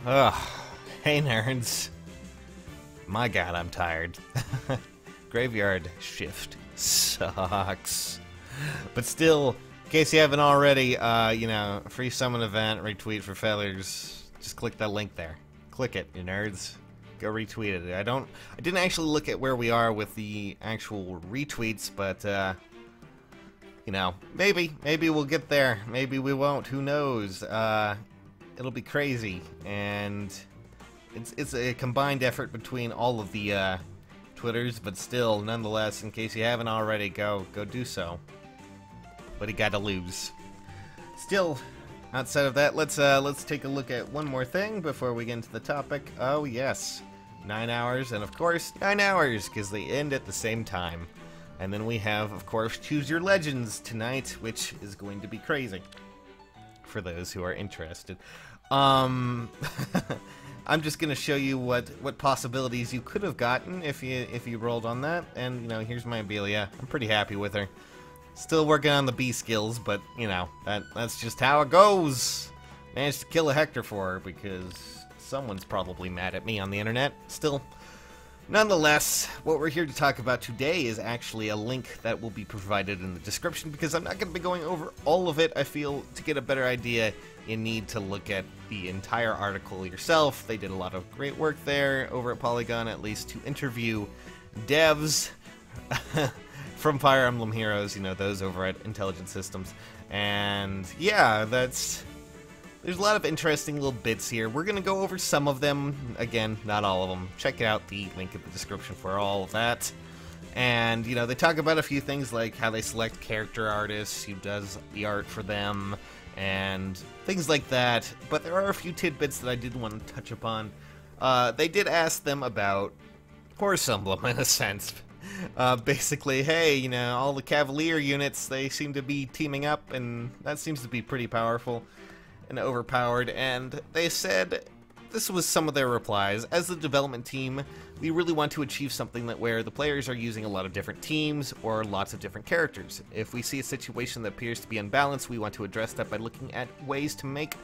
Ugh. Hey, nerds. My god, I'm tired. Graveyard shift sucks. But still, in case you haven't already, free summon event, retweet for failures. Just click that link there. Click it, you nerds. Go retweet it. I didn't actually look at where we are with the actual retweets, but, maybe we'll get there. Maybe we won't. Who knows? It'll be crazy, and it's a combined effort between all of the Twitters, but still, nonetheless, in case you haven't already, go do so. What do you got to lose? Still, outside of that, let's take a look at one more thing before we get into the topic. Oh yes, 9 hours, and of course 9 hours because they end at the same time. And then we have, of course, Choose Your Legends tonight, which is going to be crazy for those who are interested. I'm just gonna show you what possibilities you could have gotten if you rolled on that, and here's my Abelia. I'm pretty happy with her. Still working on the B skills, but that's just how it goes. Managed to kill a Hector for her because someone's probably mad at me on the internet. Still, nonetheless, what we're here to talk about today is actually a link that will be provided in the description because I'm not going to be going over all of it. I feel to get a better idea, you need to look at the entire article yourself. They did a lot of great work there over at Polygon, at least to interview devs from Fire Emblem Heroes, those over at Intelligent Systems. And yeah, there's a lot of interesting little bits here. We're going to go over some of them. Again, not all of them. Check out the link in the description for all of that. And, they talk about a few things like how they select character artists, who does the art for them, and things like that. But there are a few tidbits that I did want to touch upon. They did ask them about Horse Emblem, in a sense. Basically, hey, all the Cavalier units, they seem to be teaming up, and that seems to be pretty powerful and overpowered. And they said, this was some of their replies, as the development team, we really want to achieve something where the players are using a lot of different teams or lots of different characters. If we see a situation that appears to be unbalanced, we want to address that by looking at ways to make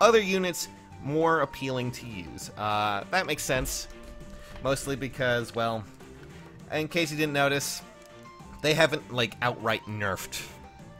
other units more appealing to use. That makes sense, mostly because, well, in case you didn't notice, they haven't, outright nerfed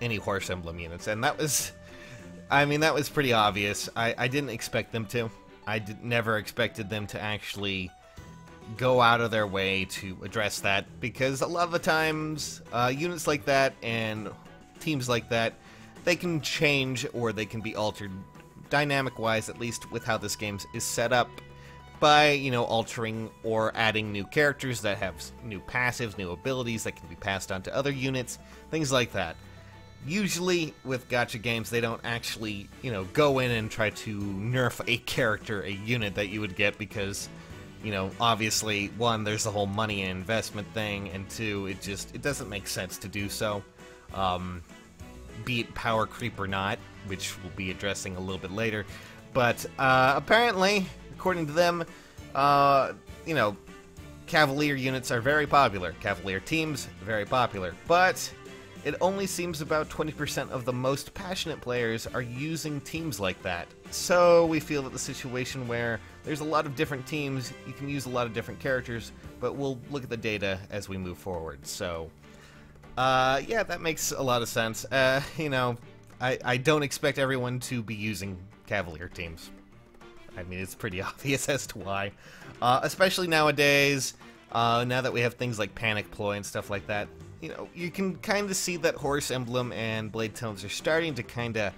any Horse Emblem units, and that was pretty obvious. I didn't expect them to. Never expected them to actually go out of their way to address that, because a lot of the times, units like that and teams like that, they can change or they can be altered dynamic-wise, at least with how this game is set up, by, altering or adding new characters that have new passives, new abilities that can be passed on to other units, things like that. Usually, with gacha games, they don't actually, go in and try to nerf a character, a unit that you would get because, obviously, one, there's the whole money and investment thing, and two, it doesn't make sense to do so. Be it power creep or not, which we'll be addressing a little bit later. But, apparently, according to them, Cavalier units are very popular. Cavalier teams, very popular. But it only seems about 20% of the most passionate players are using teams like that. So we feel that the situation where there's a lot of different teams, you can use a lot of different characters, but we'll look at the data as we move forward. So, yeah, that makes a lot of sense. I don't expect everyone to be using Cavalier teams. I mean, it's pretty obvious as to why. Especially nowadays, now that we have things like Panic Ploy and stuff like that, you can kind of see that Horse Emblem and Blade Tones are starting to kind of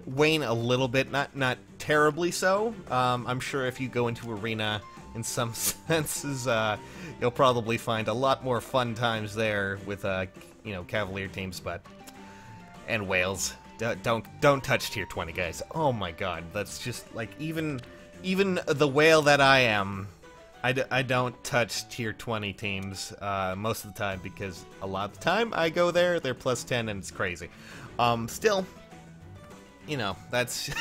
wane a little bit, not terribly so. I'm sure if you go into Arena, in some senses, you'll probably find a lot more fun times there with, Cavalier teams, and whales. Don't touch tier 20, guys. Oh my god, that's just, even the whale that I am, I don't touch tier 20 teams most of the time, because a lot of the time I go there, they're plus 10, and it's crazy. Still, that's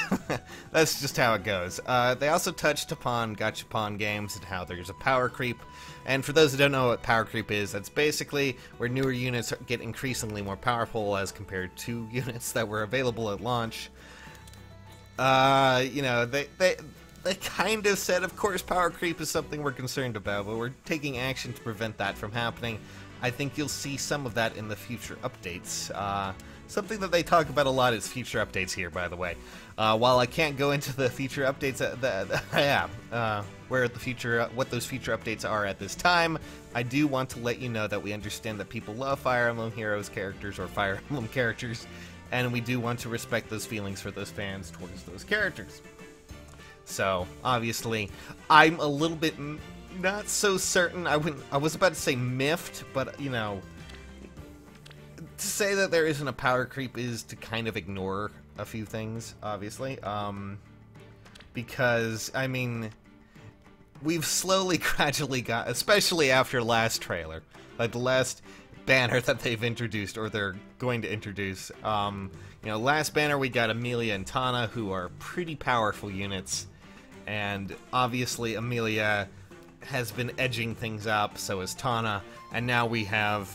that's just how it goes. They also touched upon gachapon games and how there's a power creep. And for those who don't know what power creep is, that's basically where newer units get increasingly more powerful as compared to units that were available at launch. they kind of said, of course, power creep is something we're concerned about, but we're taking action to prevent that from happening. I think you'll see some of that in the future updates. Something that they talk about a lot is future updates here, by the way. While I can't go into the future updates what those future updates are at this time, I do want to let you know that we understand that people love Fire Emblem Heroes characters or Fire Emblem characters, and we do want to respect those feelings for those fans towards those characters. So, obviously, I'm a little bit not so certain. I was about to say miffed, but, you know, to say that there isn't a power creep is to kind of ignore a few things, obviously. Because, I mean, we've slowly, gradually got, especially after last trailer, like the last banner that they've introduced, or they're going to introduce. You know, last banner we got Amelia and Tana, who are pretty powerful units, and obviously Amelia has been edging things up, so is Tana, and now we have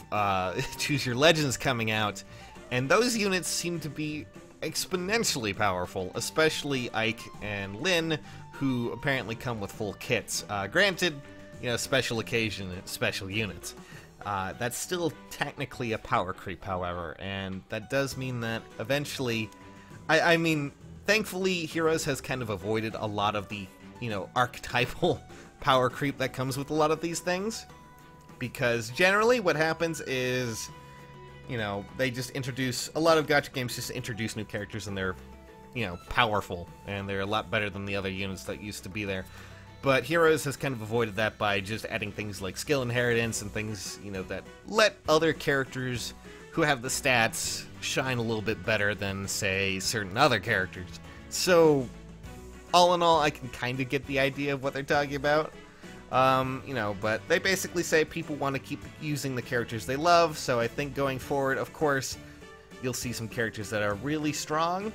Choose Your Legends coming out, and those units seem to be exponentially powerful, especially Ike and Lynn, who apparently come with full kits. Granted, you know, special occasion, special units. That's still technically a power creep, however, and that does mean that eventually, I mean, thankfully, Heroes has kind of avoided a lot of the, you know, archetypal power creep that comes with a lot of these things, because generally what happens is, you know, they just introduce, a lot of gacha games just introduce new characters, and they're, you know, powerful, and they're a lot better than the other units that used to be there. But Heroes has kind of avoided that by just adding things like skill inheritance and things, you know, that let other characters who have the stats shine a little bit better than, say, certain other characters. So, all in all, I can kind of get the idea of what they're talking about. You know, but they basically say people want to keep using the characters they love, so I think going forward, of course, you'll see some characters that are really strong,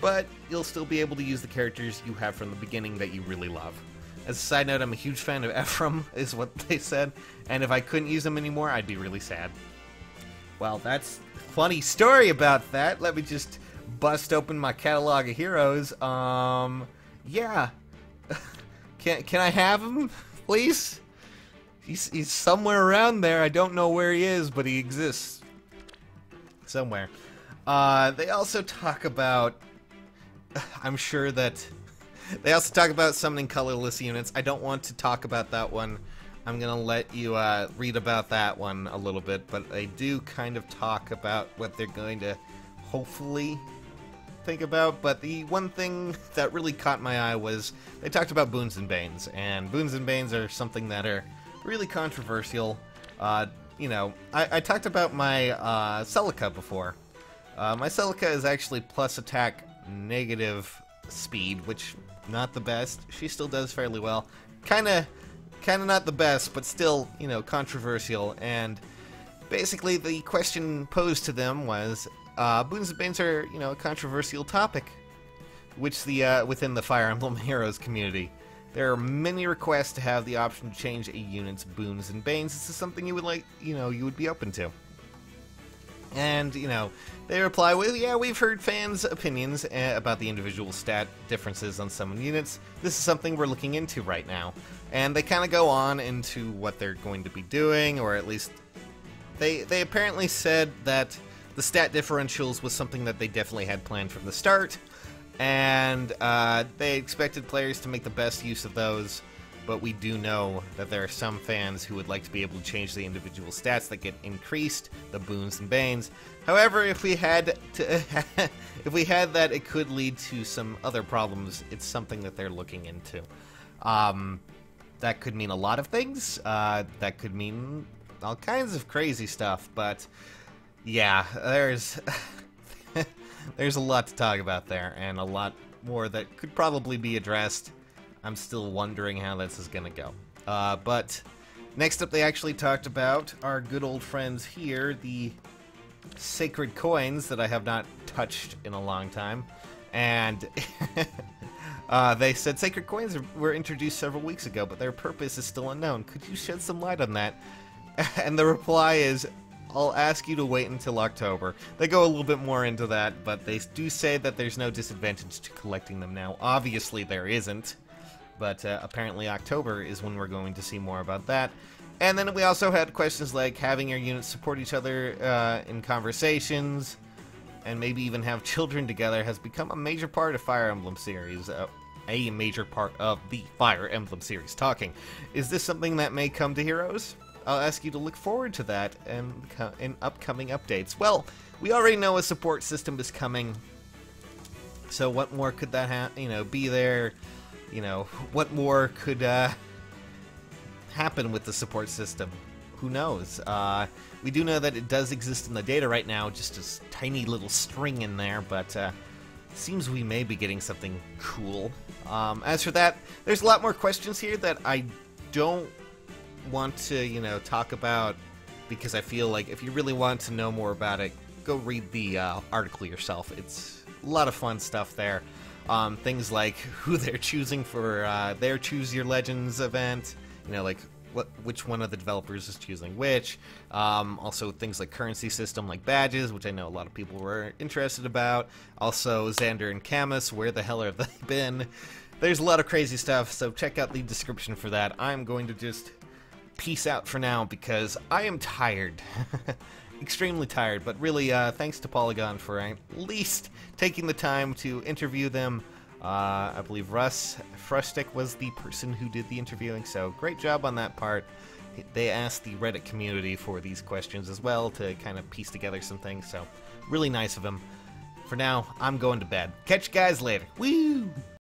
but you'll still be able to use the characters you have from the beginning that you really love. As a side note, I'm a huge fan of Ephraim, is what they said, and if I couldn't use him anymore, I'd be really sad. Well, that's a funny story about that. Let me just bust open my catalog of heroes. Yeah. Can I have him, please? He's somewhere around there. I don't know where he is, but he exists. Somewhere. They also talk about... I'm sure that... They also talk about summoning colorless units. I don't want to talk about that one. I'm going to let you read about that one a little bit, but they do kind of talk about what they're going to hopefully think about. But the one thing that really caught my eye was they talked about Boons and Banes, and Boons and Banes are something that are really controversial. You know, I talked about my Celica before. My Celica is actually plus attack, negative speed, which not the best. She still does fairly well. Kinda not the best, but still, you know, controversial. And basically the question posed to them was, Boons and Banes are, you know, a controversial topic, which within the Fire Emblem Heroes community. There are many requests to have the option to change a unit's Boons and Banes. This is something you would like, you know, you would be open to. And, you know, they reply with, yeah, we've heard fans' opinions about the individual stat differences on some units. This is something we're looking into right now. And they kind of go on into what they're going to be doing, or at least they apparently said that the stat differentials was something that they definitely had planned from the start, and they expected players to make the best use of those. But we do know that there are some fans who would like to be able to change the individual stats that get increased, the Boons and Banes. However, if we had that, it could lead to some other problems. It's something that they're looking into. That could mean a lot of things. That could mean all kinds of crazy stuff. But yeah, there's there's a lot to talk about there, and a lot more that could probably be addressed. I'm still wondering how this is going to go. But next up, they actually talked about our good old friends here, the sacred coins that I have not touched in a long time. And they said sacred coins were introduced several weeks ago, but their purpose is still unknown. Could you shed some light on that? And the reply is, I'll ask you to wait until October. They go a little bit more into that, but they do say that there's no disadvantage to collecting them now. Obviously, there isn't. but apparently October is when we're going to see more about that. And then we also had questions like having your units support each other in conversations, and maybe even have children together has become a major part of Fire Emblem series. A major part of the Fire Emblem series. Talking. Is this something that may come to Heroes? I'll ask you to look forward to that in upcoming updates. Well, we already know a support system is coming, so what more could that be there? What more could happen with the support system? Who knows? We do know that it does exist in the data right now, just a tiny little string in there, but seems we may be getting something cool. As for that, there's a lot more questions here that I don't want to, talk about, because I feel like if you really want to know more about it, go read the article yourself. It's a lot of fun stuff there. Things like who they're choosing for their Choose Your Legends event, like which one of the developers is choosing which. Also things like currency system, like badges, which I know a lot of people were interested about. Also Xander and Camus, where the hell have they been? There's a lot of crazy stuff, so check out the description for that. I'm going to just peace out for now because I am tired. Extremely tired, but really thanks to Polygon for at least taking the time to interview them. I believe Russ Frustick was the person who did the interviewing, so great job on that part. They asked the Reddit community for these questions as well to kind of piece together some things, so really nice of them. For now, I'm going to bed. Catch you guys later. Woo!